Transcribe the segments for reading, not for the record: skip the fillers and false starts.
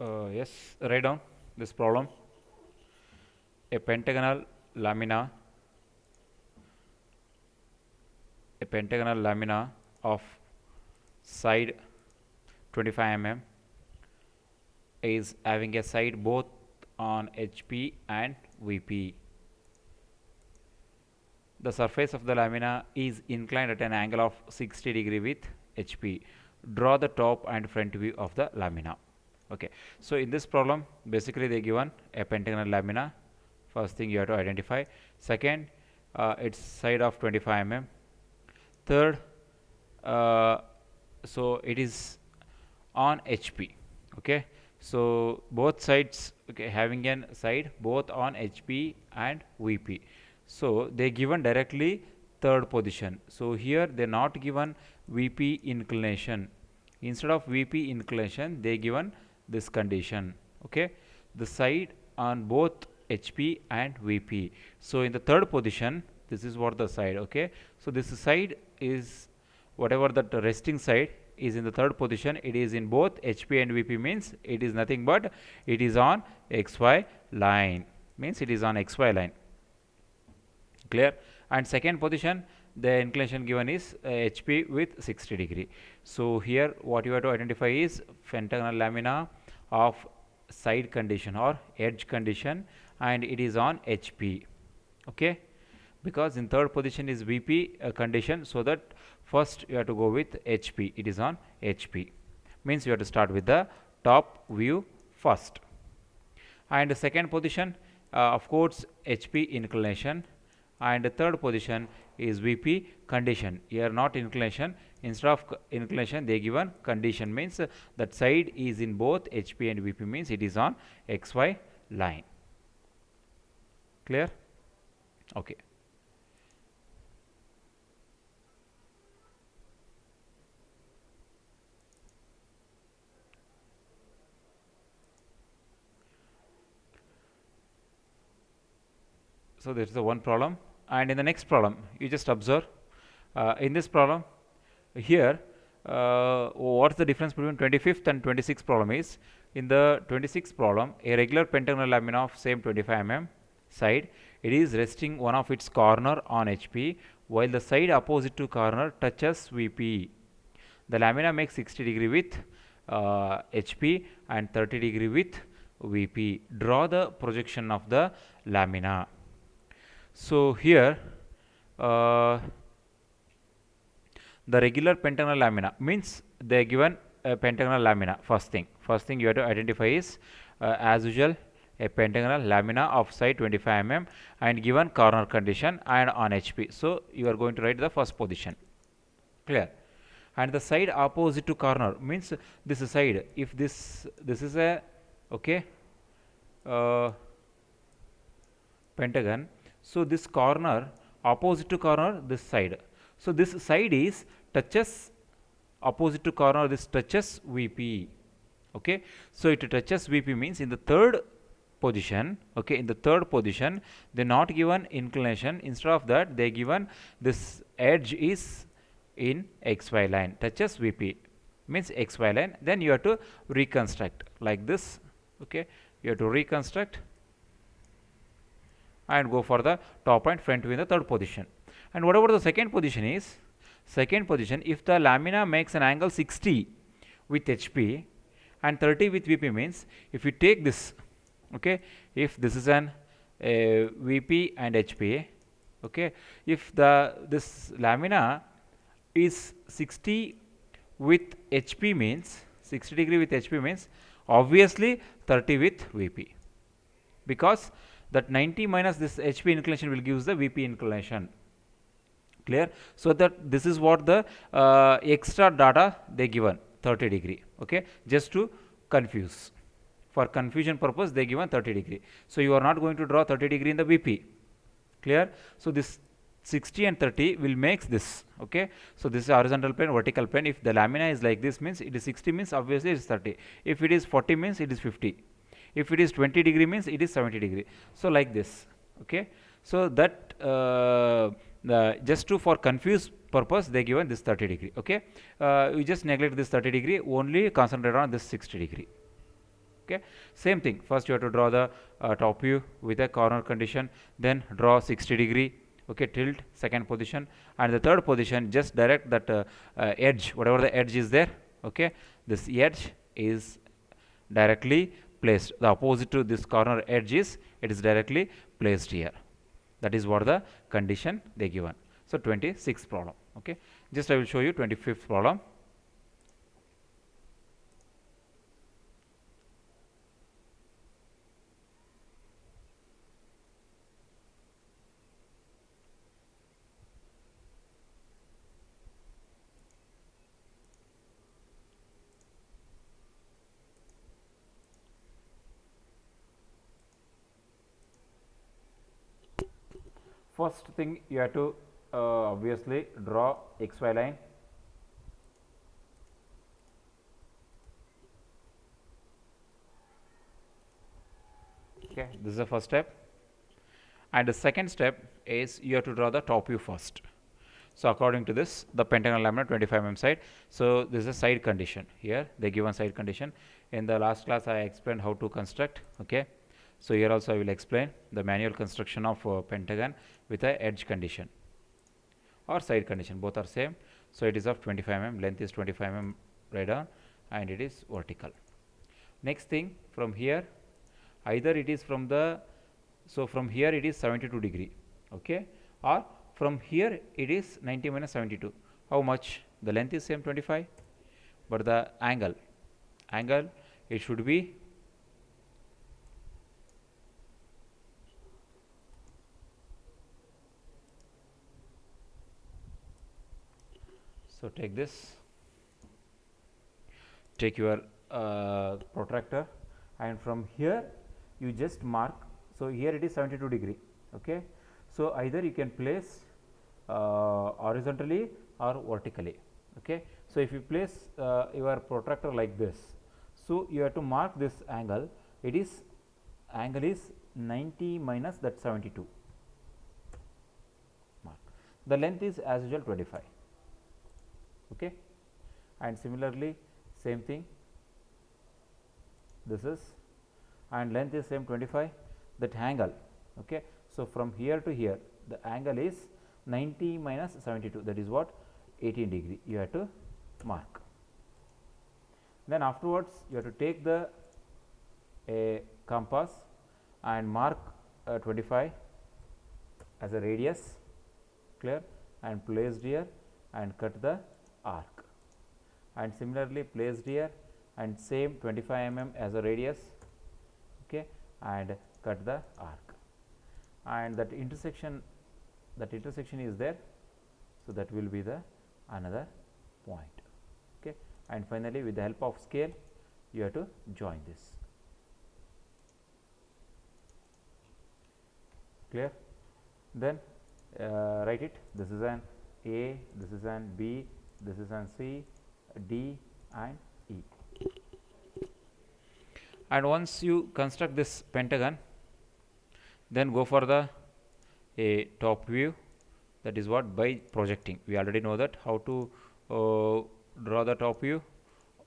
Yes, write down this problem. A pentagonal lamina, of side 25 mm is having a side both on HP and VP. The surface of the lamina is inclined at an angle of 60 degree with HP. Draw the top and front view of the lamina. Okay, so in this problem basically they given a pentagonal lamina. First thing you have to identify. Second, its side of 25 mm. Third, so it is on HP. Okay, so both sides, okay, having an side both on HP and VP. So they given directly third position. So here they not given VP inclination. Instead of VP inclination they given this condition. Okay, the side on both HP and VP. So in the third position this is what the side. Okay, so this side is whatever that resting side is in the third position, it is in both HP and VP, means it is nothing but it is on XY line, means it is on XY line. Clear? And second position the inclination given is HP with 60 degree. So here what you have to identify is pentagonal lamina of side condition or edge condition, and it is on HP. Okay, because in third position is VP condition, so that first you have to go with HP. It is on HP, means you have to start with the top view first. And the second position of course HP inclination, and the third position is VP condition. Here not inclination, instead of inclination they given condition, means that side is in both HP and VP, means it is on XY line. Clear? Okay. So there is the one problem, and in the next problem you just observe in this problem here what's the difference between 25th and 26th problem is, in the 26th problem a regular pentagonal lamina of same 25 mm side, it is resting one of its corner on HP while the side opposite to corner touches VP. The lamina makes 60 degree with HP and 30 degree with VP. Draw the projection of the lamina. So here the regular pentagonal lamina, means they given a pentagonal lamina. First thing you have to identify is as usual a pentagonal lamina of side 25 mm and given corner condition and on HP. So you are going to write the first position. Clear? And the side opposite to corner means this side, if this is a okay pentagon, so this corner opposite to corner this side, so this side is touches opposite to corner, this touches VP. Okay, so it touches VP means in the third position. Okay, in the third position they not given inclination, instead of that they given this edge is in XY line, touches VP means XY line. Then you have to reconstruct like this. Okay, you have to reconstruct and go for the top and front view in the third position. And whatever the second position is, if the lamina makes an angle 60 with HP and 30 with VP, means if you take this, okay, if this is an VP and HP, okay, if this lamina is 60 with HP means 60 degree with HP means obviously 30 with VP, because that 90 minus this HP inclination will gives the VP inclination. Clear? So that this is what the extra data they given 30 degree. Okay, just to confuse, for confusion purpose they given 30 degree. So you are not going to draw 30 degree in the VP. Clear? So this 60 and 30 will makes this. Okay, so this is horizontal plane, vertical plane. If the lamina is like this means it is 60, means obviously it is 30. If it is 40 means it is 50. If it is 20 degree means it is 70 degree. So like this. Okay, so that just to for confuse purpose they given this 30 degree. Okay, you just neglect this 30 degree, only concentrate on this 60 degree. Okay, same thing. First you have to draw the top view with a corner condition, then draw 60-degree, okay, tilt, second position, and the third position just direct that edge, whatever the edge is there, okay, this edge is directly placed, the opposite to this corner edge is, it is directly placed here. That is what the condition they given. So 26th problem. Okay, just I will show you 25th problem. First thing you have to obviously draw XY line. Okay, this is the first step. And the second step is you have to draw the top view first. So according to this, the pentagon laminar 25 mm side. So this is a side condition. Here they given side condition. In the last class I explained how to construct. Okay, so here also I will explain the manual construction of pentagon with a edge condition or side condition. Both are same. So it is of 25 mm, length is 25 mm right on, and it is vertical. Next thing, from here either it is from the, so from here it is 72 degree, okay, or from here it is 90 minus 72. How much? The length is same 25, but the angle it should be so take this, take your protractor, and from here you just mark. So here it is 72 degree, okay. So either you can place horizontally or vertically, okay. So if you place your protractor like this, so you have to mark this angle. It is, angle is 90 minus that 72, mark. The length is as usual 25, okay. And similarly same thing, this is, and length is same 25, that angle, okay. So from here to here the angle is 90 minus 72, that is what, 18 degree you have to mark. Then afterwards you have to take the compass and mark 25 as a radius, clear, and placed here and cut the arc, and similarly placed here and same 25 mm as a radius, okay, and cut the arc, and that intersection is there, so that will be the another point, okay. And finally with the help of scale you have to join this, clear. Then write it, this is an A, this is an B, this is an C, D and E. And once you construct this pentagon, then go for the top view, that is what, by projecting. We already know that how to draw the top view.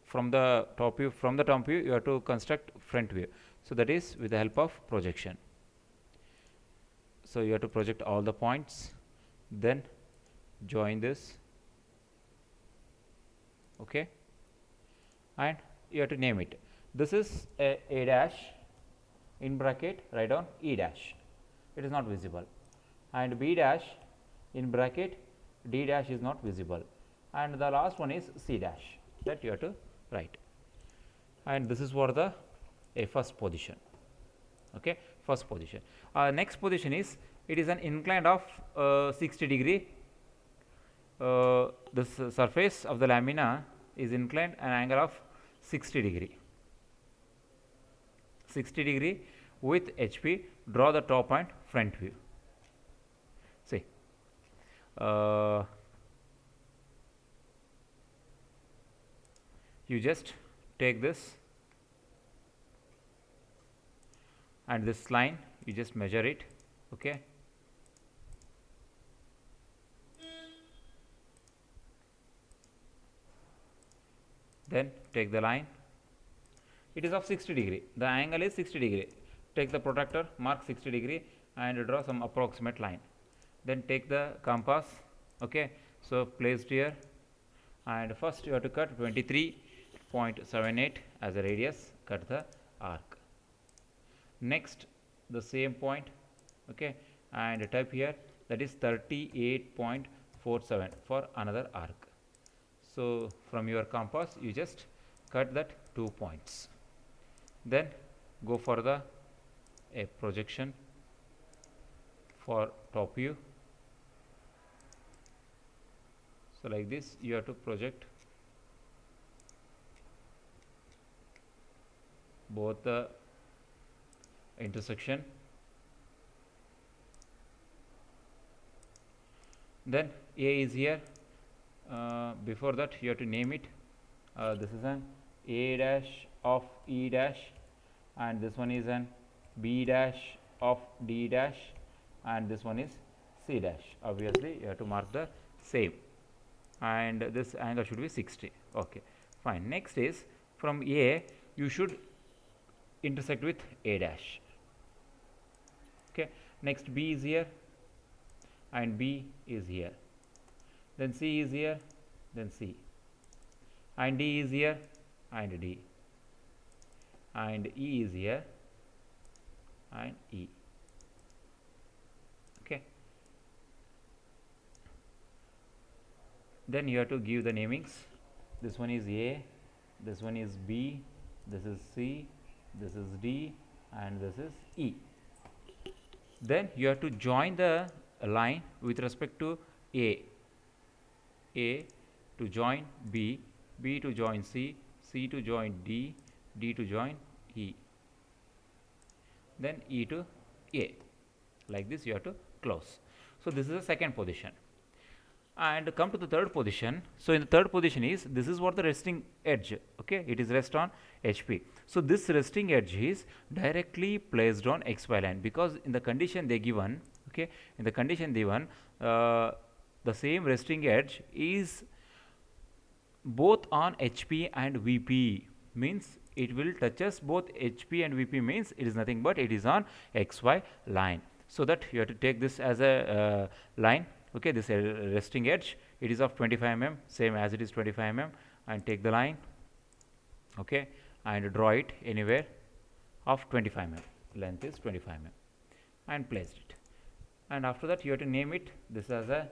From the top view, you have to construct front view, so that is with the help of projection. So you have to project all the points, then join this, okay, and you have to name it. This is a dash, in bracket write down E dash, it is not visible, and B dash in bracket, D dash is not visible, and the last one is C dash, that you have to write. And this is for the first position, okay, first position. Next position is, it is an incline of 60 degree. This surface of the lamina is inclined an angle of 60 degree. 60 degree with HP. Draw the top and front view. See, you just take this and this line, you just measure it, okay. Then take the line, it is of 60 degree. The angle is 60 degree. Take the protractor, mark 60 degree and draw some approximate line. Then take the compass, okay, so placed here, and first you have to cut 23.78 as a radius, cut the arc. Next the same point, okay, and type here, that is 38.47 for another arc. So from your compass you just cut that 2 points. Then go for the a projection for top view. So like this you have to project both the intersection. Then A is here. Before that you have to name it. This is an A dash of E dash, and this one is an B dash of D dash, and this one is C dash. Obviously you have to mark the same, and this angle should be 60. Okay, fine. Next is from A you should intersect with A dash. Okay, next B is here and B is here, then C is here, then C, and D is here and D, and E is here and E. Okay, then you have to give the namings. This one is A, this one is B, this is C, this is D, and this is E. Then you have to join the line with respect to A to join B, B to join C, C to join D, D to join E, then E to A. Like this you have to close. So this is the second position. And come to the third position. So in the third position is, this is what the resting edge, okay, it is rest on HP. So this resting edge is directly placed on XY line, because in the condition they given, okay, in the condition given, the same resting edge is both on HP and VP, means it will touches both HP and VP, means it is nothing but it is on XY line. So that you have to take this as a line. Okay, this resting edge, it is of 25 mm, same as it is 25 mm, and take the line, okay, and draw it anywhere of 25 mm, length is 25 mm, and placed it. And after that you have to name it, this as a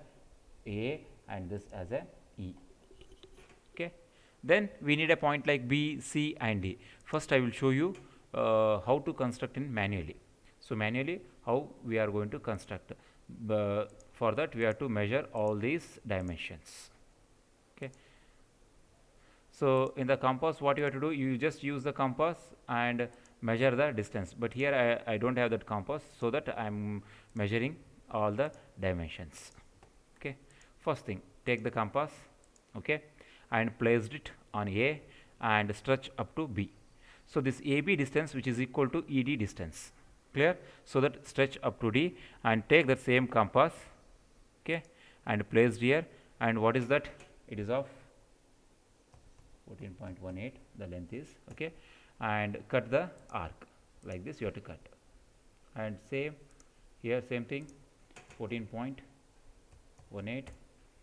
and this as a E. Okay, then we need a point like B, C and D. First I will show you how to construct in manually. So manually how we are going to construct. For that we have to measure all these dimensions. Okay, so in the compass what you have to do, you just use the compass and measure the distance, but here I don't have that compass, so that I am measuring all the dimensions. Okay, first thing, take the compass, okay, and placed it on A and stretch up to B. So this AB distance, which is equal to ED distance, clear? So that stretch up to D and take that same compass, okay, and placed here, and what is that? It is of 14.18 the length is, okay, and cut the arc. Like this you have to cut, and same here, same thing, 14.18,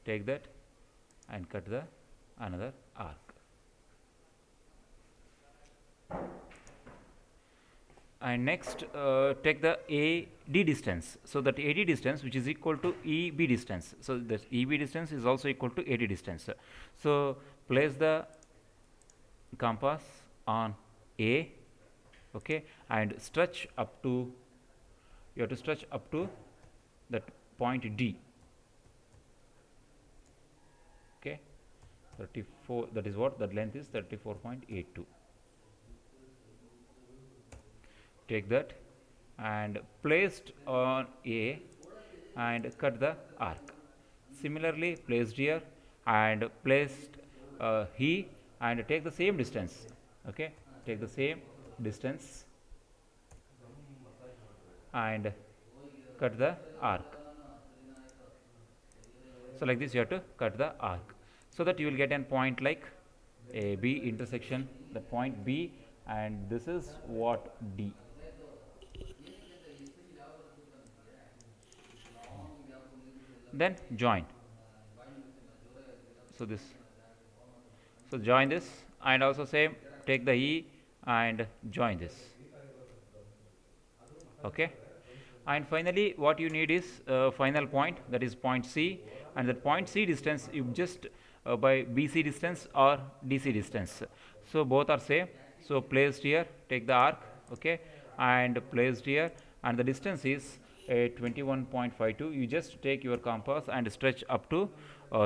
take that and cut the another arc. And next take the AD distance. So that AD distance, which is equal to EB distance. So this EB distance is also equal to AD distance. So place the compass on A, okay, and stretch up to, you have to stretch up to that point D. Okay, 34, that is what, that length is 34.82. Take that and placed on A and cut the arc. Similarly placed here and placed he, and take the same distance, okay, take the same distance and cut the arc. So like this you have to cut the arc, so that you will get a point like A B intersection, the point B and this is what D. Then join. So this, so join this, and also same, take the E and join this. Okay, and finally what you need is final point, that is point C, and that point C distance you just by BC distance or DC distance, so both are same. So placed here, take the arc, okay, and placed here, and the distance is 21.52. You just take your compass and stretch up to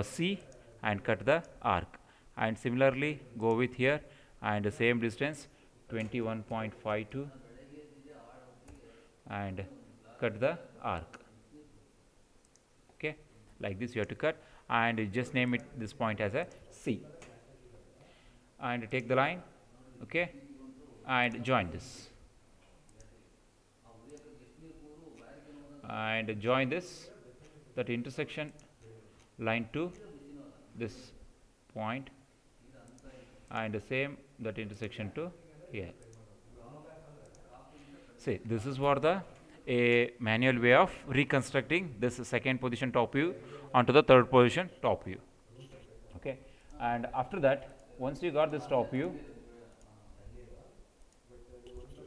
C and cut the arc, and similarly go with here and the same distance 21.52 and cut the arc. Okay, like this you have to cut, and you just name it this point as a C, and take the line, okay, and join this, and join this, that intersection line to this point, and the same that intersection to here. See, this is for the a manual way of reconstructing this second position top view onto the third position top view. Okay, and after that, once you got this top view,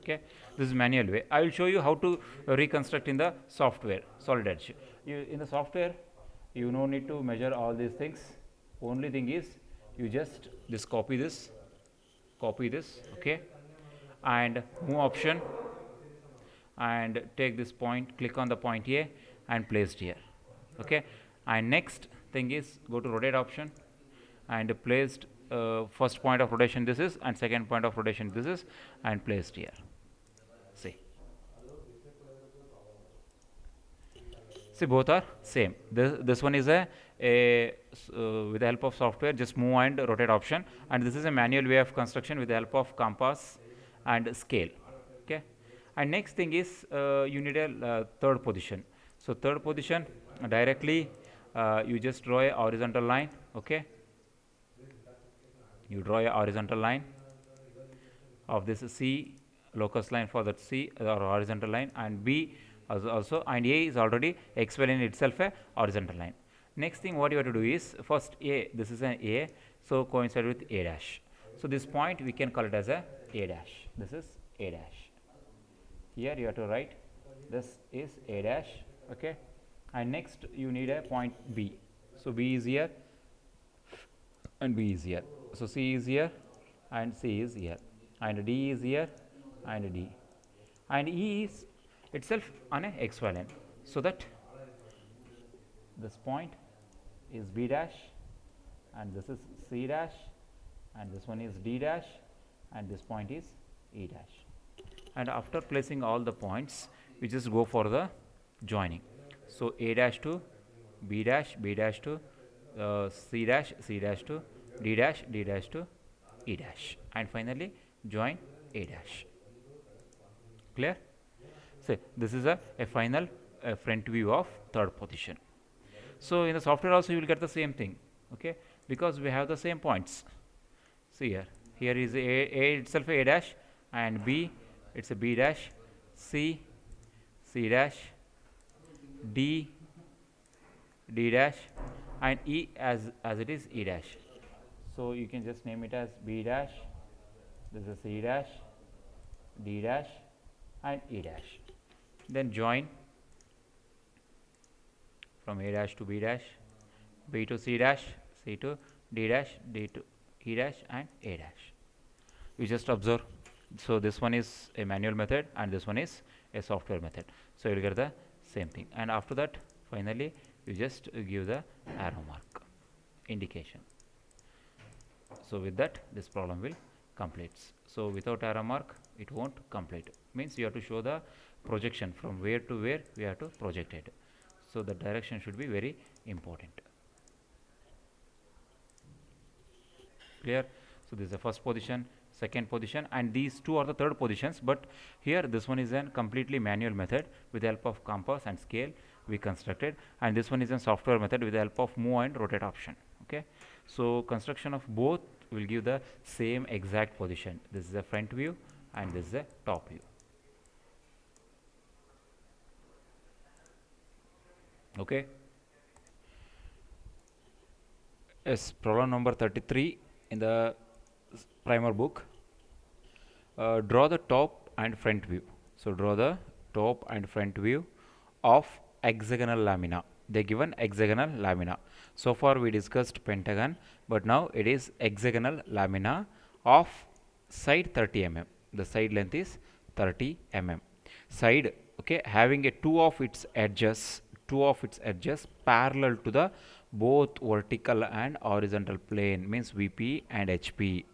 okay, this is manual way. I will show you how to reconstruct in the software Solid Edge. In the software, you no need to measure all these things. Only thing is you just copy this, okay, and move option, and take this point, click on the point A and placed here, okay. And next thing is go to rotate option and placed first point of rotation this is, and second point of rotation this is, and placed here. See, both are same. This one is a with the help of software, just move and rotate option, and this is a manual way of construction with the help of compass and scale. Okay, and next thing is you need a third position. So third position, directly you just draw a horizontal line. Okay, you draw a horizontal line of this C, locus line for that C or horizontal line, and B also, and A is already explaining itself a horizontal line. Next thing what you have to do is, first A, this is an A, so coincide with A dash. So this point we can call it as a dash. This is A dash. Here you have to write this is A dash, okay. And next you need a point B. So B is here and B is here. So C is here and C is here, and D is here and D, and E is itself on a xy line, so that this point is B dash, and this is C dash, and this one is D dash, and this point is E dash. And after placing all the points, we just go for the joining. So A dash to B dash, B dash to C dash, C dash to D dash, D dash to E dash, and finally join A dash. Clear? So this is a final front view of third position. So in the software also you will get the same thing, okay, because we have the same points. See here is A itself A dash, and B it's a B dash, C dash, D dash, and E as it is E dash. So you can just name it as B dash, this is C dash, D dash, and E dash. Then join from A dash to B dash, B to C dash, C to D dash, D to E dash, and A dash. You just observe. So this one is a manual method and this one is a software method. So you will get the same thing. And after that, finally you just give the arrow mark indication. So with that, this problem will complete. So without arrow mark, it won't complete. Means you have to show the projection from where to where we have to project it. So the direction should be very important. Clear? So this is the first position, second position, and these two are the third positions, but here this one is a completely manual method with the help of compass and scale we constructed, and this one is a software method with the help of move and rotate option. Okay, so construction of both will give the same exact position. This is a front view and this is the top view. Okay. Yes, problem number 33 in the primer book. Draw the top and front view. So draw the top and front view of hexagonal lamina. They given hexagonal lamina. So far we discussed pentagon, but now it is hexagonal lamina of side 30 mm. The side length is 30 mm. Side, okay, having a two of its edges parallel to the both vertical and horizontal plane, means VP and HP.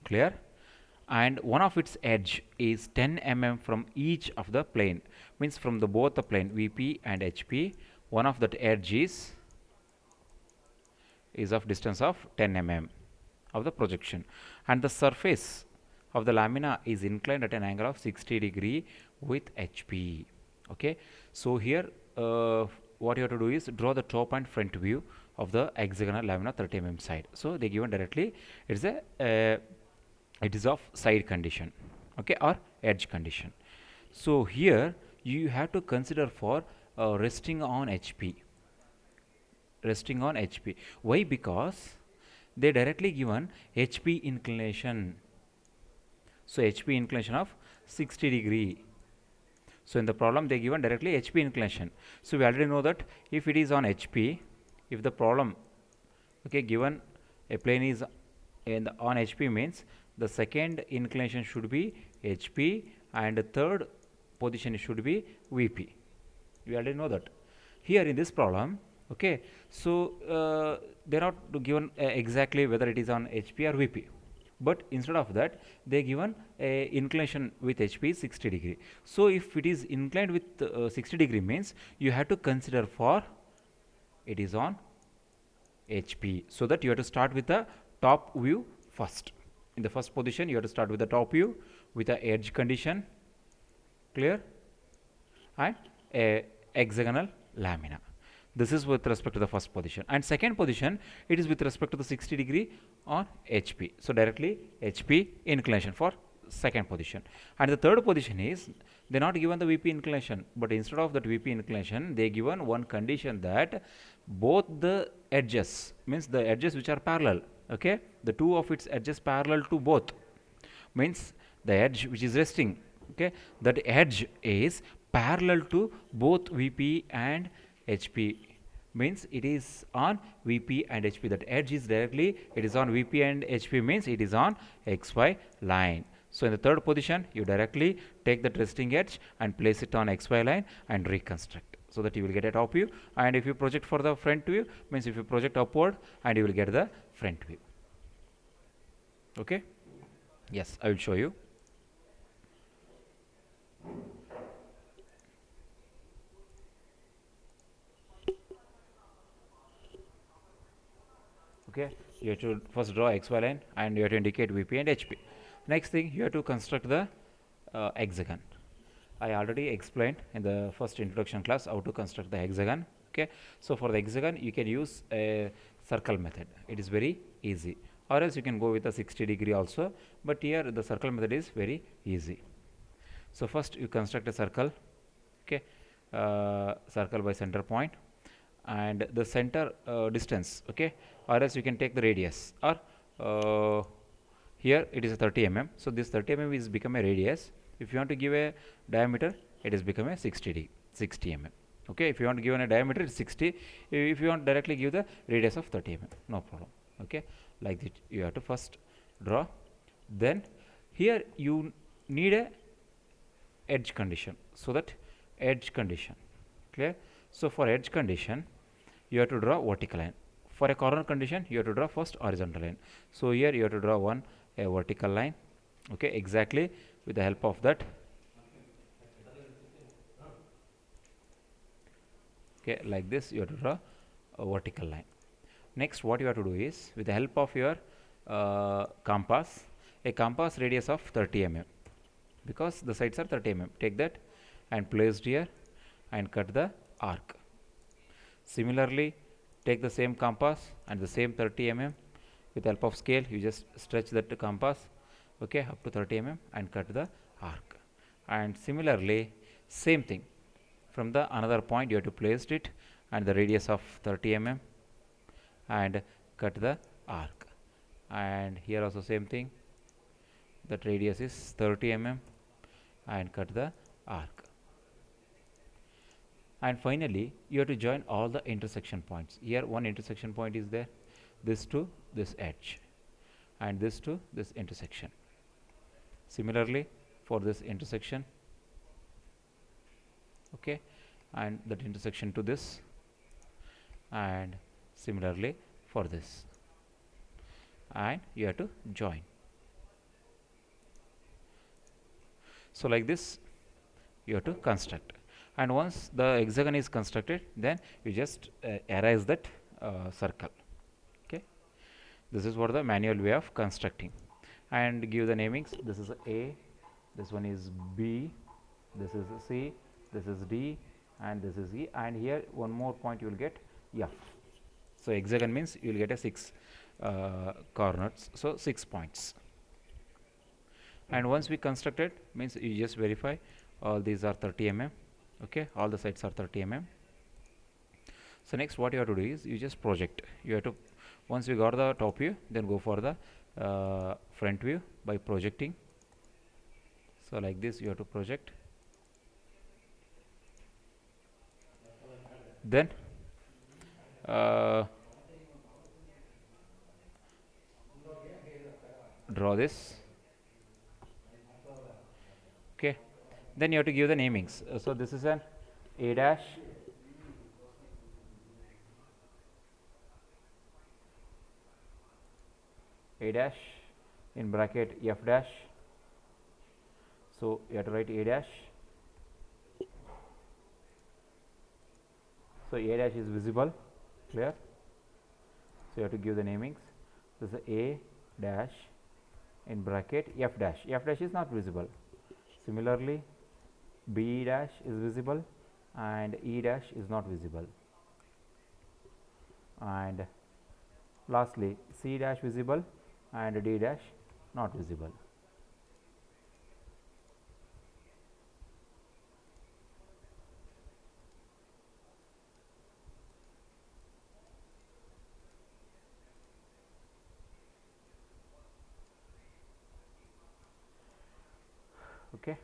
Clear? And one of its edge is 10 mm from each of the plane, means from the both the plane VP and HP, one of that edge is of distance of 10 mm of the projection, and the surface of the lamina is inclined at an angle of 60 degree with HP. Okay, so here what you have to do is draw the top and front view of the hexagonal lamina 30 mm side. So they given directly it's a it is of side condition, okay, or edge condition. So here you have to consider for resting on HP. Resting on HP. Why? Because they directly given HP inclination. So HP inclination of 60 degree. So in the problem they given directly HP inclination. So we already know that if it is on HP, if the problem, okay, given a plane is on HP, means the second inclination should be HP and the third position should be VP. We already know that. Here in this problem, okay, so they are not given exactly whether it is on HP or VP, but instead of that they given a inclination with HP 60 degree. So if it is inclined with 60 degree, means you have to consider for it is on HP, so that you have to start with the top view first. In the first position you have to start with the top view with the edge condition, clear, and a hexagonal lamina. This is with respect to the first position, and second position it is with respect to the 60 degree on HP. So directly HP inclination for second position, and the third position is they not given the VP inclination, but instead of that VP inclination they given one condition that both the edges, means the edges which are parallel, okay, the two of its edges parallel to both, means the edge which is resting, okay, that edge is parallel to both VP and HP, means it is on VP and HP. That edge is directly, it is on VP and HP, means it is on XY line. So in the third position you directly take that resting edge and place it on XY line and reconstruct, so that you will get a top view. And if you project for the front view, means if you project upward, and you will get the front view. Okay, yes, I will show you. Okay, you have to first draw XY line and you have to indicate VP and HP. Next thing, you have to construct the hexagon. I already explained in the first introduction class how to construct the hexagon. Okay, so for the hexagon you can use a circle method. It is very easy, or else you can go with a 60 degree also, but here the circle method is very easy. So first you construct a circle, okay, circle by center point and the center distance, okay, or else you can take the radius, or here it is a 30 mm, so this 30 mm is become a radius. If you want to give a diameter, it is become a 60 mm. Okay, if you want to give a diameter, it's 60. If you want directly give the radius of 30 mm, no problem. Okay, like that you have to first draw. Then here you need a edge condition, so that edge condition, clear. So for edge condition you have to draw vertical line. For a corner condition you have to draw first horizontal line. So here you have to draw a vertical line, okay, exactly with the help of that, okay, like this you have to draw a vertical line. Next what you have to do is, with the help of your compass, a compass radius of 30 mm, because the sides are 30 mm, take that and place here and cut the arc. Similarly, take the same compass and the same 30 mm, with the help of scale you just stretch that compass okay, up to 30 mm, and cut the arc. And similarly, same thing, from the another point you have to place it and the radius of 30 mm and cut the arc. And here also same thing, that radius is 30 mm and cut the arc. And finally, you have to join all the intersection points. Here one intersection point is there, this to this edge, and this to this intersection. Similarly, for this intersection, okay, and that intersection to this, and similarly for this, and you have to join. So like this you have to construct, and once the hexagon is constructed, then you just erase that circle. Okay, this is what the manual way of constructing. And give the namings. This is A, this one is B, this is C, this is D, and this is E, and here one more point you will get F. So hexagon means you will get a 6 corners, so 6 points. And once we constructed, means you just verify all these are 30 mm, okay, all the sides are 30 mm. So next what you have to do is you just project. You have to, once you got the top view, then go for the front view by projecting. So like this you have to project, then draw this, okay, then you have to give the namings. So this is an A dash, A dash in bracket F dash, so you have to write A dash. So A dash is visible, clear, so you have to give the namings. This is A dash in bracket F dash, F dash is not visible. Similarly, B dash is visible and E dash is not visible, and lastly C dash visible and D dash not visible. Okay.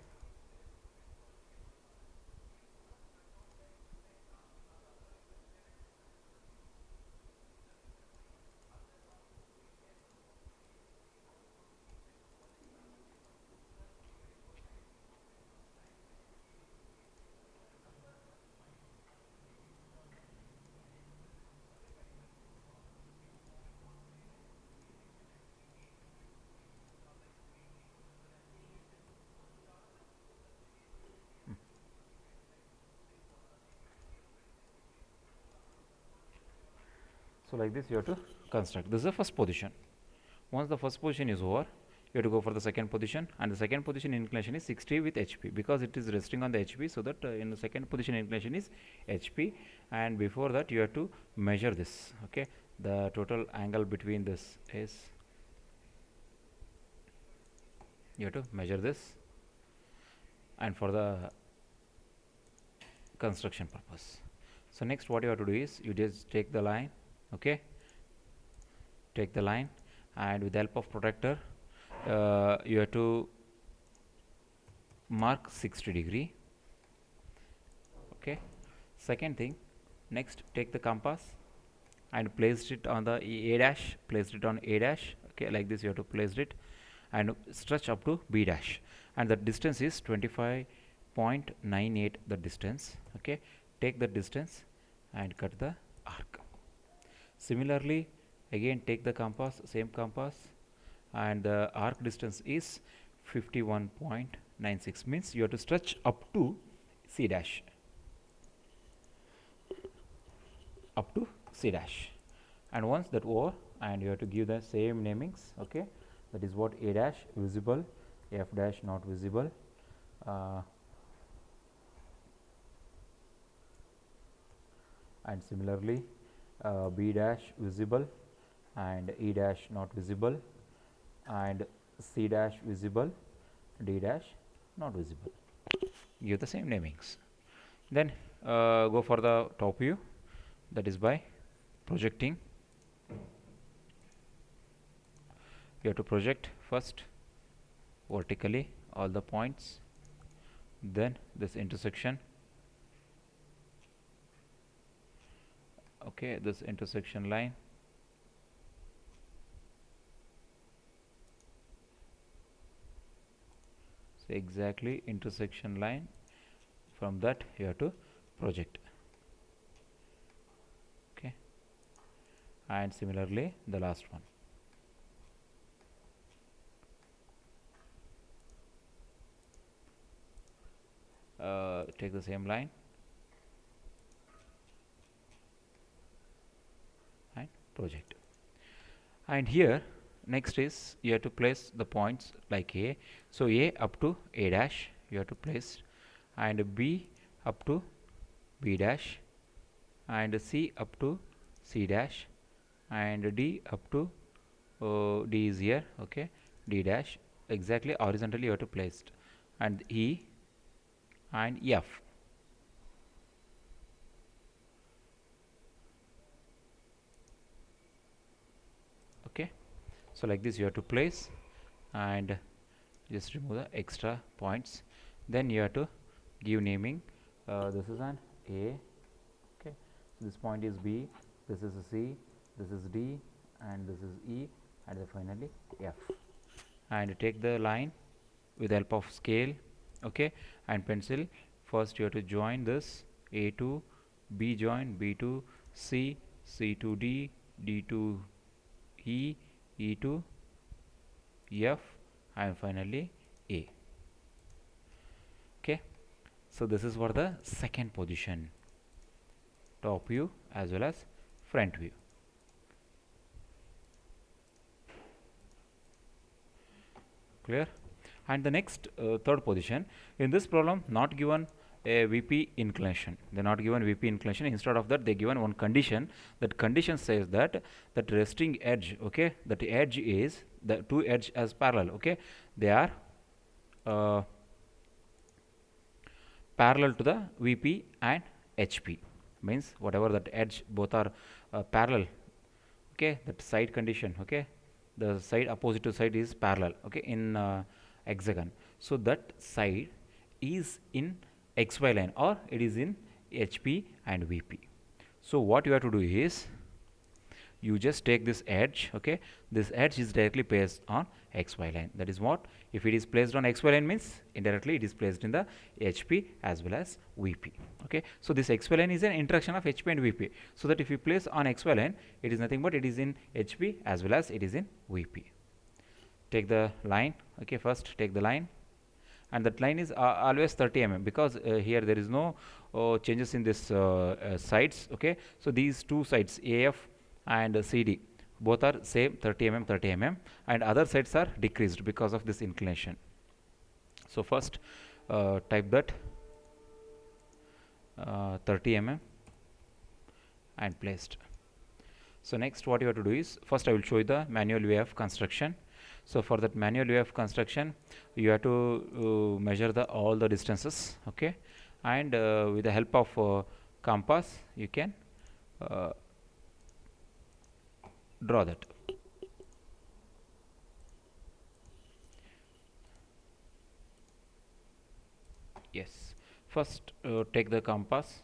So like this you have to construct. This is the first position. Once the first position is over, you have to go for the second position, and the second position inclination is 60 with HP, because it is resting on the HP, so that in the second position inclination is HP. And before that you have to measure this, okay, the total angle between this is, you have to measure this, and for the construction purpose. So next what you have to do is you just take the line, okay, take the line, and with the help of protractor you have to mark 60 degree. Okay, second thing, next take the compass and place it on the A dash, place it on A dash, okay, like this you have to place it, and stretch up to B dash, and the distance is 25.98 the distance, okay, take the distance and cut the arc. Similarly, again take the compass, same compass, and the arc distance is 51.96, means you have to stretch up to C dash, up to C dash. And once that over, and you have to give the same namings, okay, that is what A dash visible, F dash not visible, and similarly B dash visible and E dash not visible, and C dash visible, D dash not visible. Give the same namings. Then go for the top view, that is by projecting. You have to project first vertically all the points, then this intersection, okay, this intersection line, so exactly intersection line, from that you have to project, okay, and similarly the last one. Take the same line and project. And here next is you have to place the points like A. So A up to A dash you have to place, and B up to B dash, and C up to C dash, and D up to D is here, okay, D dash, exactly horizontally you have to place it, and E and F. Okay, so like this you have to place, and just remove the extra points. Then you have to give naming. This is an A, okay, so this point is B, this is C, this is D, and this is E, and then finally F. And take the line with the help of scale, okay, and pencil. First you have to join this A to B, join B to C, C to D, D to E, E to F, and finally A. Okay, so this is for the second position, top view as well as front view. Clear? And the next third position, in this problem not given a VP inclination, they not given VP inclination. Instead of that they given one condition. That condition says that that resting edge, okay, that edge is the two edge as parallel, okay, they are parallel to the VP and HP, means whatever that edge both are parallel, okay, that side condition, okay, the side opposite to side is parallel, okay, in hexagon. So that side is in XY line or it is in HP and VP. So what you have to do is you just take this edge, okay, this edge is directly placed on XY line. That is what, if it is placed on XY line means indirectly it is placed in the HP as well as VP, okay. So this XY line is an interaction of HP and VP, so that if you place on XY line it is nothing but it is in HP as well as it is in VP. Take the line, okay, first take the line, and that line is always 30 mm, because here there is no changes in this sides, okay. So these two sides AF and CD both are same 30 mm 30 mm, and other sides are decreased because of this inclination. So first type that 30 mm and placed. So next what you have to do is, first I will show you the manual way of construction. So for that manual way of construction you have to measure the all the distances, okay, and with the help of compass you can draw that. Yes, first take the compass,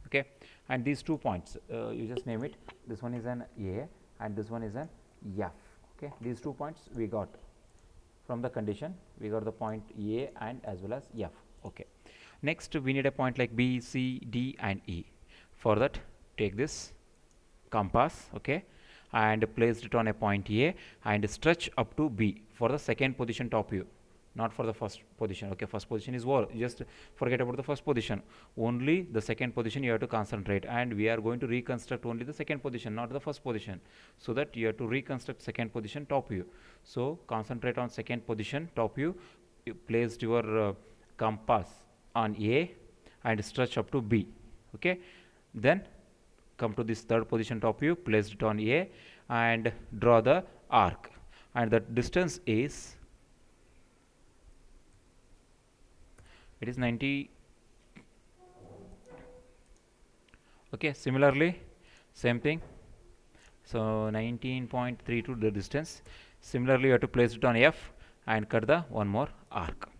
okay, and these 2 points you just name it. This one is an A and this one is an F, okay. These 2 points we got from the condition, we got the point A and as well as F, okay. Next we need a point like B, C, D and E. For that take this compass, okay, and place it on a point A and stretch up to B for the second position top view, not for the first position, okay. First position is war, just forget about the first position, only the second position you have to concentrate, and we are going to reconstruct only the second position, not the first position, so that you have to reconstruct second position top view. So concentrate on second position top view, you placed your compass on A and stretch up to B, okay. Then come to this third position top view, placed it on A and draw the arc, and the distance is it is 90. Okay, similarly same thing. So 19.32 the distance. Similarly you have to place it on F and cut the one more arc.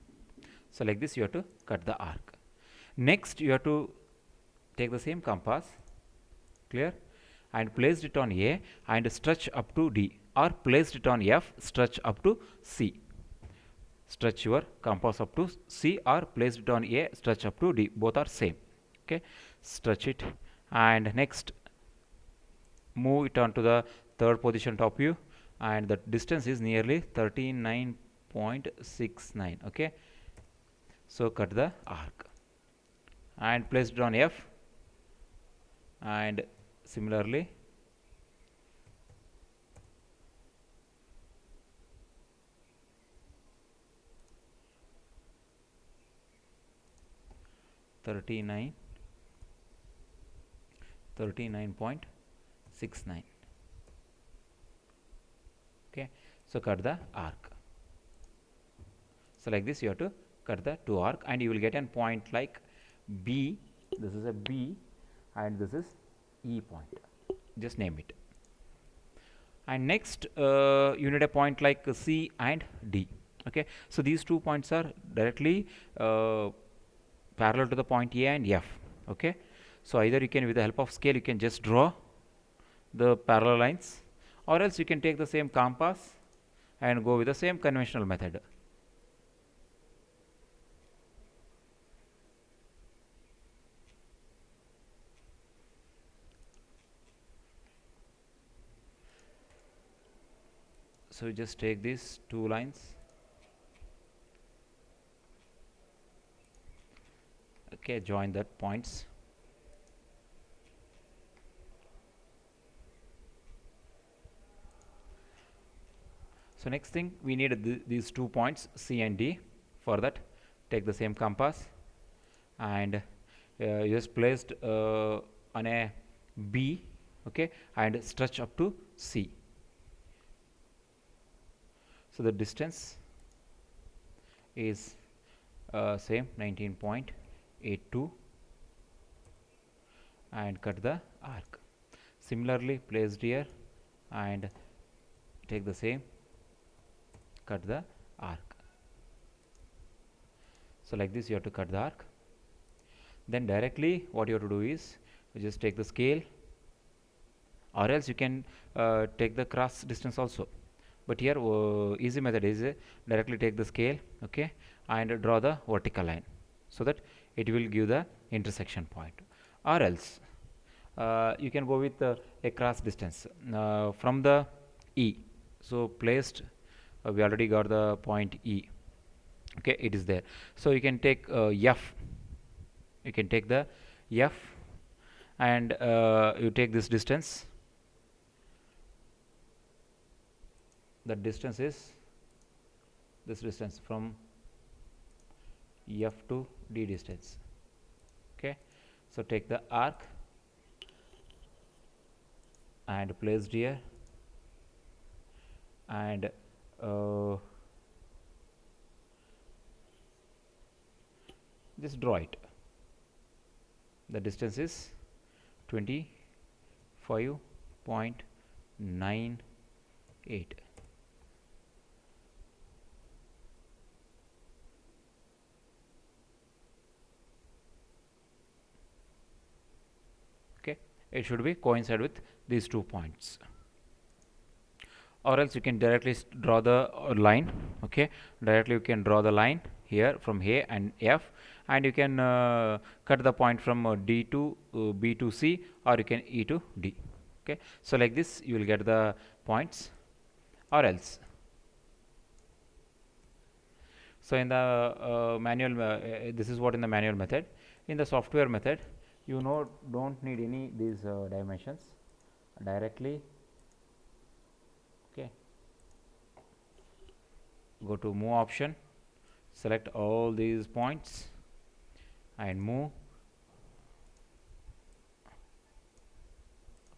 So like this you have to cut the arc. Next you have to take the same compass, clear, and placed it on A and stretch up to D, or placed it on F, stretch up to C. Stretch your compass up to C or placed it on A, stretch up to D, both are same. Okay, stretch it and next move it on to the third position top view, and the distance is nearly 39.69. okay, so cut the arc and place it on F, and similarly thirty-nine 39.69. okay, so cut the arc. So like this you have to cut the two arc, and you will get a point like B. This is a B and this is E point, just name it. And next you need a point like C and D. Okay, so these 2 points are directly parallel to the point A and F. Okay, so either you can, with the help of scale, you can just draw the parallel lines, or else you can take the same compass and go with the same conventional method. So you just take these two lines, okay, join that points. So next thing, we need these 2 points C and D. For that, take the same compass and you just placed on a B, okay, and stretch up to C. So the distance is same 19.82, and cut the arc. Similarly placed here and take the same, cut the arc. So like this you have to cut the arc. Then directly what you have to do is you just take the scale, or else you can take the cross distance also, but here easy method is directly take the scale, okay, and draw the vertical line, so that it will give the intersection point. Or else you can go with a cross distance from the E. So placed, we already got the point E, okay, it is there. So you can take F, you can take the F, and you take this distance. The distance is this distance from F to D distance. Okay, so take the arc and placed here, and just draw it. The distance is 25.98. Okay, it should be coincide with these 2 points. Or else you can directly draw the line, okay, directly you can draw the line here from A and F, and you can cut the point from D to B to C, or you can E to D. Okay, so like this you will get the points. Or else, so in the manual this is what in the manual method. In the software method, you know, don't need any these dimensions, directly, okay, go to move option, select all these points and move.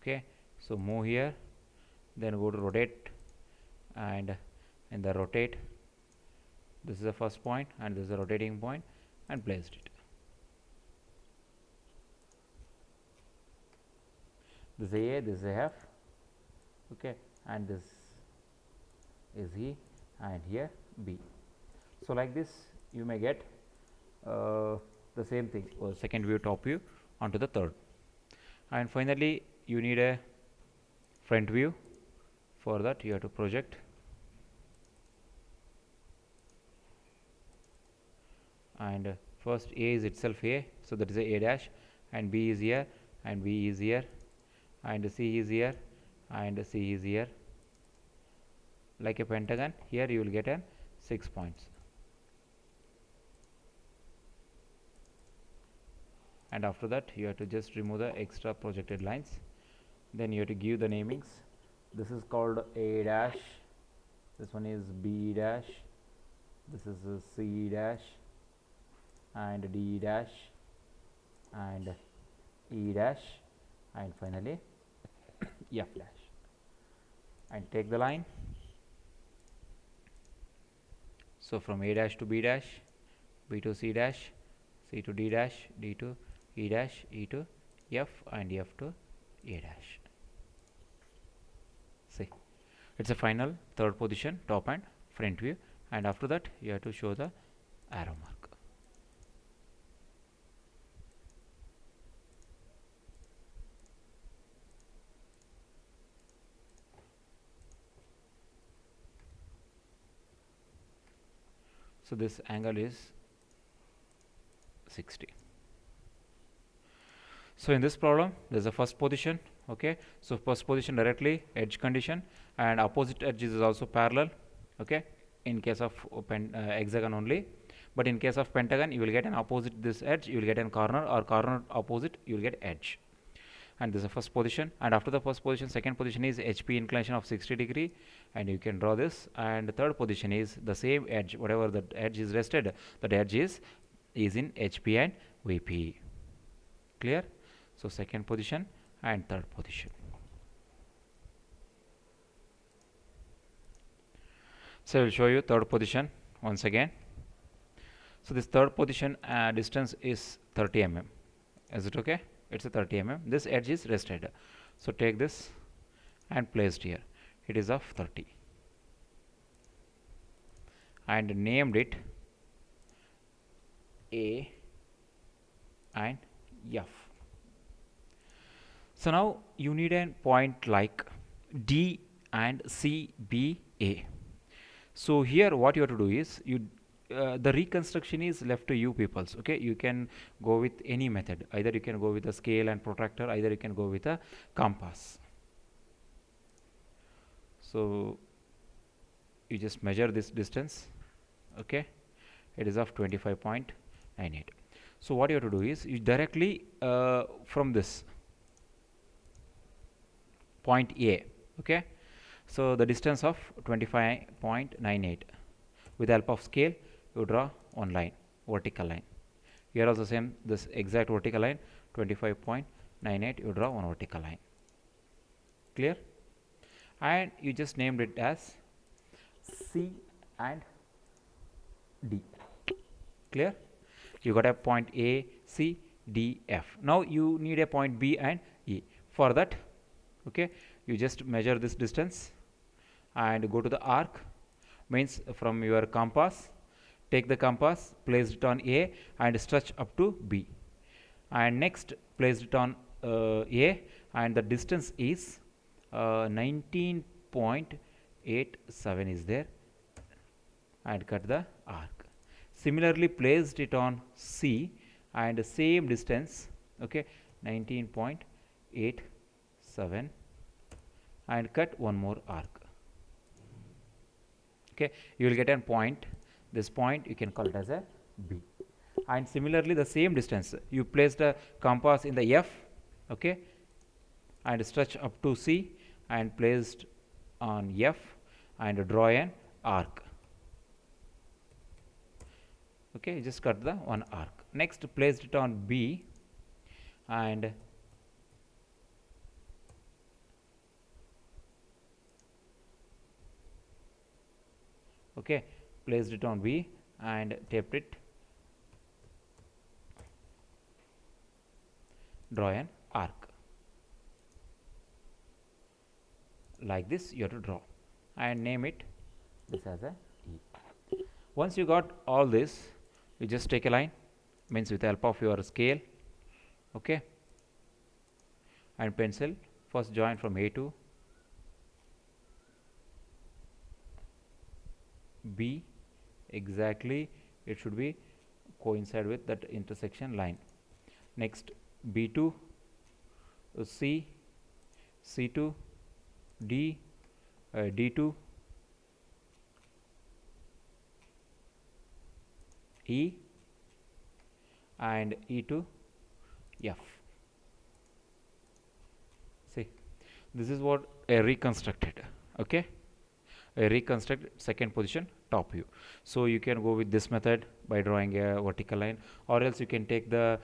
Okay, so move here, then go to rotate, and in the rotate, this is the first point and this is the rotating point, and placed it. This is A, this is F, okay, and this is E, and here B. So like this you may get the same thing, or second view, top view onto the third. And finally you need a front view. For that you have to project, and first A is itself A, so that is a dash, and B is here, and B is here, and C is here, and C is here, like a pentagon. Here you will get an 6 points, and after that you have to just remove the extra projected lines. Then you have to give the namings. This is called A dash, this one is B dash, this is C dash, and D dash, and E dash, and finally F dash. And take the line. So from A dash to B dash, B to C dash, C to D dash, D to E dash, E to F, and F to A dash. See, it's a final third position, top and front view, and after that you have to show the arrow mark. So this angle is 60. So in this problem there is a first position, okay. So first position directly edge condition, and opposite edge is also parallel, okay, in case of hexagon only. But in case of pentagon you will get an opposite this edge, you will get a corner, or corner opposite you will get edge. And this is the first position, and after the first position, second position is HP inclination of 60 degree, and you can draw this. And the third position is the same edge, whatever the edge is rested, that edge is in HP and VP. Clear? So second position and third position. So I will show you third position once again. So this third position distance is 30 mm. Is it okay? It's a 30 mm. This edge is rested. So take this and placed here. It is of 30. And named it A and F. So now you need a point like D and C, B, A. So here what you have to do is the reconstruction is left to you peoples, okay. You can go with any method. Either you can go with a scale and protractor, either you can go with a compass. So you just measure this distance, okay. It is of 25.98. So what you have to do is you directly from this point A, okay. So the distance of 25.98, with the help of scale you draw one line, vertical line. Here also same, this exact vertical line 25.98, you draw one vertical line. Clear? And you just named it as C and D. Clear? You got a point A, C, D, F. Now you need a point B and E. For that, okay, you just measure this distance and go to the arc, means from your compass, take the compass, place it on A and stretch up to B, and next place it on A, and the distance is 19.87 is there, and cut the arc. Similarly placed it on C and the same distance, okay, 19.87, and cut one more arc. Okay, you will get a point. This point you can call it as a B. And similarly the same distance, you place the compass in the F, okay, and stretch up to C and placed on F and draw an arc. Okay, just cut the one arc. Next placed it on B and okay, placed it on B and taped it draw an arc. Like this you have to draw and name it this as a E. Once you got all this, you just take a line, means with the help of your scale, okay, and pencil. First join from A to B, exactly it should be coincide with that intersection line. Next B to C, C to D, D to E, and E to F. See, this is what a reconstructed, okay, a reconstruct second position top view. So you can go with this method by drawing a vertical line, or else you can take the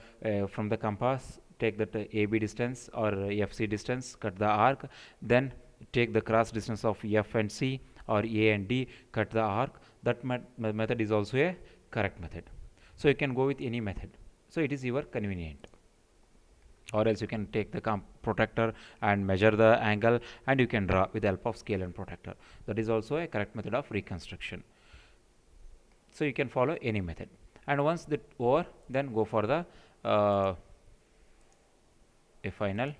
from the compass, take that AB distance or FC distance, cut the arc, then take the cross distance of F and C or A and D, cut the arc. That method is also a correct method. So you can go with any method, so it is your convenient. Or else you can take the protractor and measure the angle, and you can draw with the help of scale and protractor. That is also a correct method of reconstruction. So you can follow any method, and once that over, then go for the a final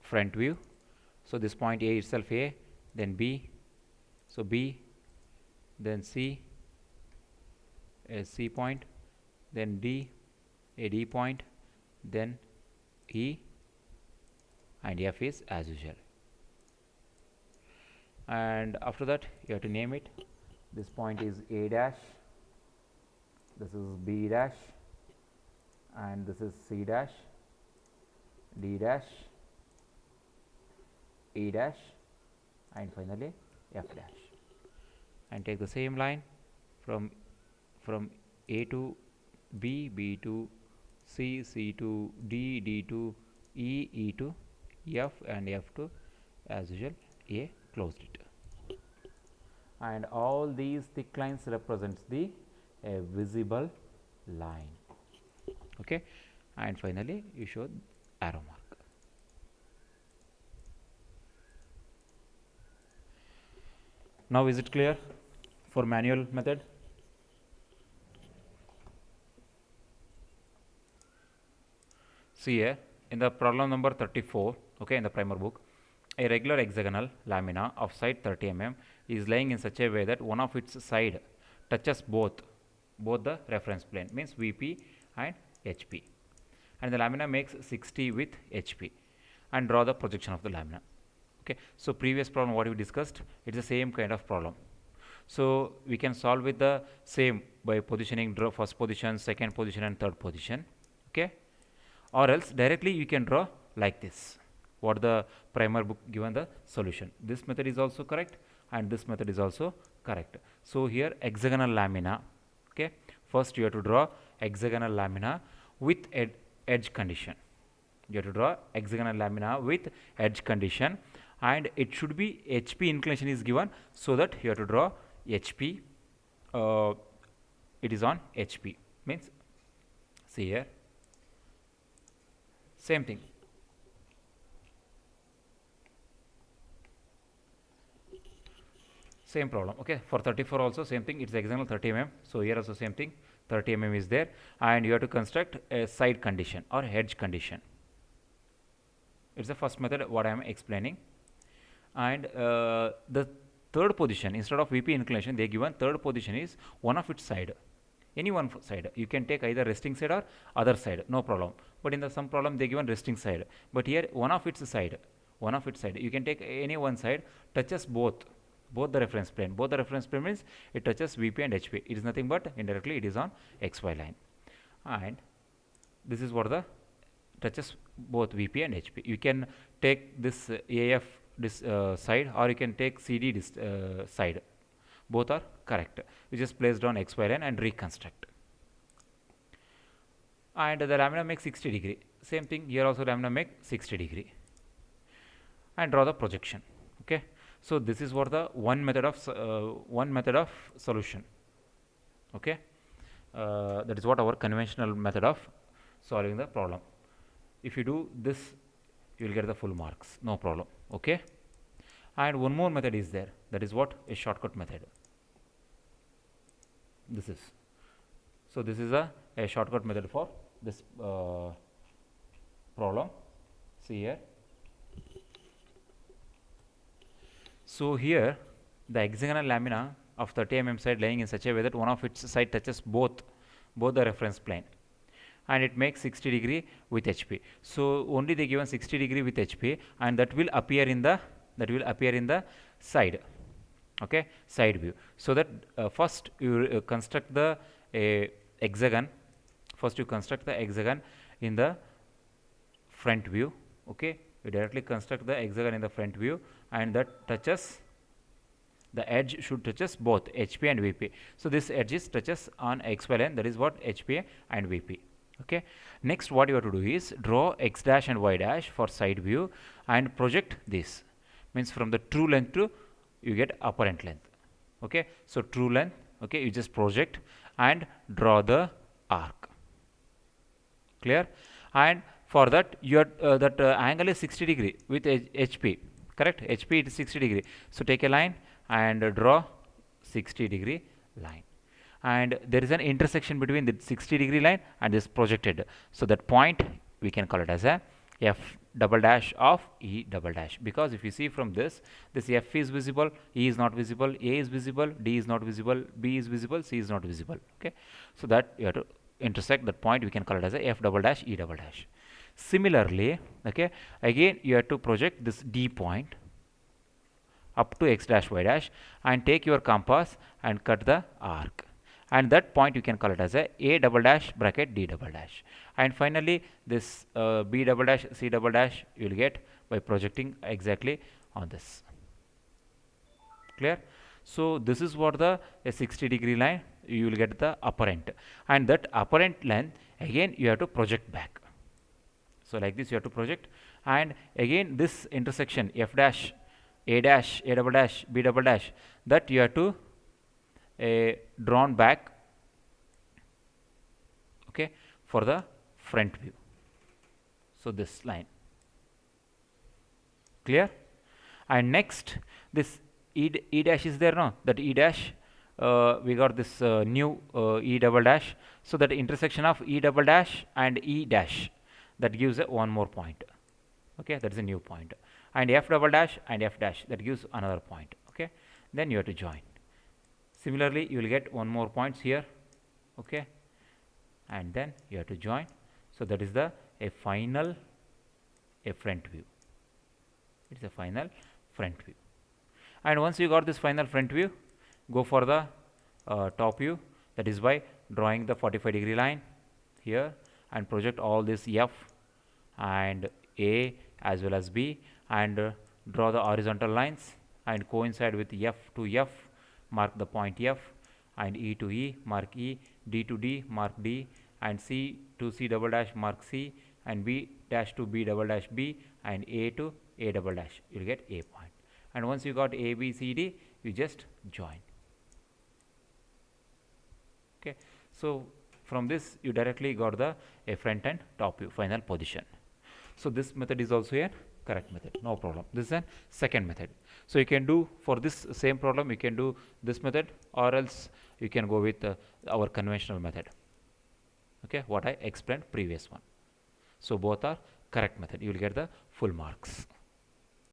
front view. So this point A itself A, then B, so B, then C, a C point, then D, a D point, then E, and F is as usual. And after that you have to name it. This point is A dash, this is B dash, and this is C dash, D dash, E dash, and finally F dash. And take the same line from A to B, B to C, C to D, D to E, E to F, and F to as usual A, closed it. And all these thick lines represents the visible line, okay, and finally you show arrow mark. Now is it clear for manual method? See here in the problem number 34, okay, in the primer book, a regular hexagonal lamina of side 30 mm is lying in such a way that one of its side touches both the reference plane, means VP and HP, and the lamina makes 60 with HP, and draw the projection of the lamina. Okay, so previous problem what we discussed, it's the same kind of problem. So we can solve with the same by positioning, draw first position, second position, and third position, okay, or else directly you can draw like this, what the primer book given the solution. This method is also correct, and this method is also correct. So here hexagonal lamina, okay, first you have to draw hexagonal lamina with edge condition. You have to draw hexagonal lamina with edge condition, and it should be HP inclination is given, so that you have to draw HP, it is on HP, means see here same thing. Same problem, okay, for 34 also same thing, it's hexagonal 30 mm, so here also same thing, 30 mm is there, and you have to construct a side condition or edge condition. It's the first method what I am explaining. And the third position, instead of VP inclination, they given third position is one of its side, any one side. You can take either resting side or other side, no problem. But in the some problem they given resting side, but here one of its side, you can take any one side, touches both the reference plane. Both the reference plane means it touches VP and HP. It is nothing but indirectly it is on XY line, and this is what the touches both VP and HP. You can take this AF this side, or you can take CD this side. Both are correct. You just placed on XY line and reconstruct. And the lamina makes 60 degree. Same thing here also, lamina make 60 degree. And draw the projection. Okay. So this is what the one method of solution. Okay. That is what our conventional method of solving the problem. If you do this, you will get the full marks, no problem. Okay. And one more method is there, that is what? A shortcut method. This is, so this is a shortcut method for this problem. See here. So here the hexagonal lamina of 30 mm side lying in such a way that one of its side touches both the reference plane, and it makes 60° with HP. So only they given 60° with HP, and that will appear in the side, okay, side view. So that first you construct the hexagon. First you construct the hexagon in the front view. Okay, you directly construct the hexagon in the front view, and that touches, the edge should touches both HP and VP. So this edge is touches on XY line, that is what? HP and VP. Okay. Next what you have to do is draw X dash and Y dash for side view and project this. Means from the true length to you get apparent length. Okay. So true length, okay, you just project and draw the arc. Clear? And for that your that angle is 60° with HP, correct? HP it is 60°. So take a line and draw 60° line, and there is an intersection between the 60° line and this projected. So that point we can call it as a F double dash of E double dash, because if you see from this F is visible, E is not visible, A is visible, D is not visible, B is visible, C is not visible. Okay, so that you have to intersect that point, we can call it as a F double dash E double dash. Similarly, okay, again you have to project this D point up to X dash Y dash and take your compass and cut the arc, and that point you can call it as a double dash bracket D double dash. And finally this B double dash C double dash you will get by projecting exactly on this. Clear? So this is what the 60° line you will get the apparent, and that apparent length again you have to project back. So like this you have to project, and again this intersection F dash, A double dash, B double dash, that you have to drawn back, okay, for the front view. So this line. Clear? And next this E dash is there, no? That E dash, we got this new E double dash. So that intersection of E double dash and E dash, that gives one more point. Okay, that is a new point. And F double dash and F dash, that gives another point. Okay, then you have to join. Similarly you will get one more points here. Okay, and then you have to join. So that is the final front view. It is a final front view. And once you got this final front view, go for the top view, that is by drawing the 45° line here and project all this F and A as well as B, and draw the horizontal lines and coincide with F to F, mark the point F, and E to E, mark E, D to D, mark D, and C to C double dash, mark C, and B dash to B double dash B, and A to A double dash, you will get A point. And once you got A, B, C, D, you just join. Okay, so from this you directly got the front and top view final position. So this method is also a correct method, no problem. This is a second method. So you can do for this same problem, you can do this method, or else you can go with our conventional method. Okay, what I explained previous one. So both are correct method, you will get the full marks.